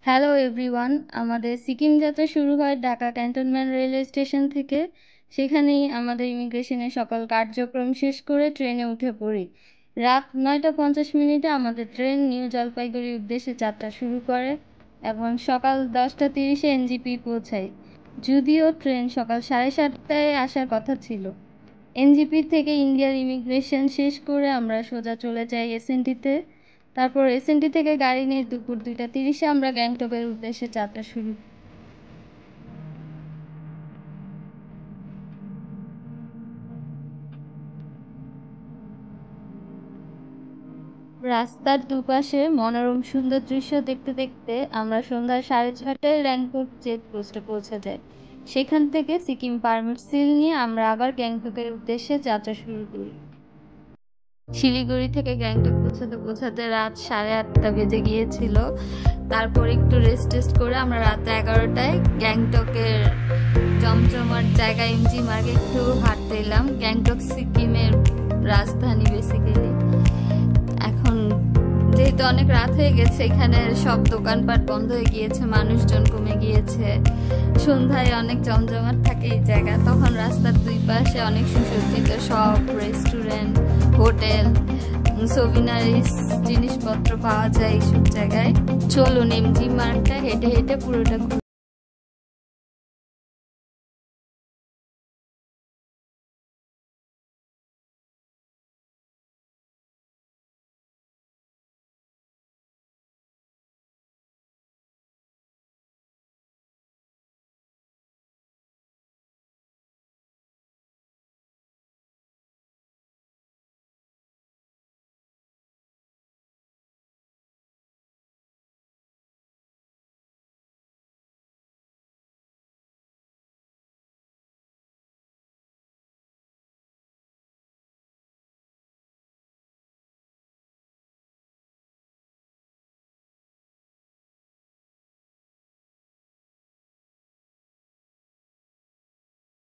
Hello everyone, আমাদের সিকিম যাত্রা শুরু হয় ঢাকা ক্যান্টনমেন্ট রেলওয়ে স্টেশন থেকে। সেখানেই আমাদের ইমিগ্রেশনের সকল কার্যক্রম শেষ করে ট্রেনে উঠে পড়ি। রাত 9:50 আমাদের ট্রেন নিউ জলপাইগুড়ির উদ্দেশ্যে যাত্রা শুরু করে এবং সকাল 10:30 এনজিপি পৌঁছাই। যদিও ট্রেন সকাল 7:30টায় আসার কথা ছিল। এনজিপি থেকে ইন্ডিয়ার ইমিগ্রেশন শেষ করে আমরা সোজা চলে যাই এসএনটিতে। তারপর এসএনটি থেকে গাড়ি নিয়ে দুপুর 2:30 আমরা গ্যাংটকের উদ্দেশ্যে যাত্রা শুরু। রাস্তার দুপাশে মনোরম সুন্দর দৃশ্য দেখতে দেখতে আমরা সন্ধ্যা 6:30টায় র্যাংপুর চেকপোস্টে পৌঁছে যাই। সেখান থেকে সিকিম পারমিট সিল নিয়ে আমরা আবার গ্যাংটকের উদ্দেশ্যে যাত্রা শুরু করি। শিলিগুড়ি থেকে গ্যাংটক পৌঁছাতে রাত 8:30 বেজে গিয়েছিল। তারপর একটু রেস্ট করে আমরা রাত 11টায় গ্যাংটকের জমজমাট জায়গা এমজি মার্গে একটু হাঁটতে এলাম। গ্যাংটক সিকিমের রাজধানী বেসিক্যালি। এখন যেহেতু অনেক রাত হয়ে গেছে, এখানে সব দোকানপাট বন্ধ হয়ে গিয়েছে, মানুষজন কমে গিয়েছে। সন্ধ্যায় অনেক জমজমাট থাকে এই জায়গা। তখন রাস্তার দুই পাশে অনেক সুসজ্জিত সব রেস্টুরেন্ট, হোটেল, সোভিনারিস জিনিসপত্র পাওয়া যায় এইসব জায়গায়। চলুন এমজি মার্গটা হেঁটে হেঁটে পুরোটা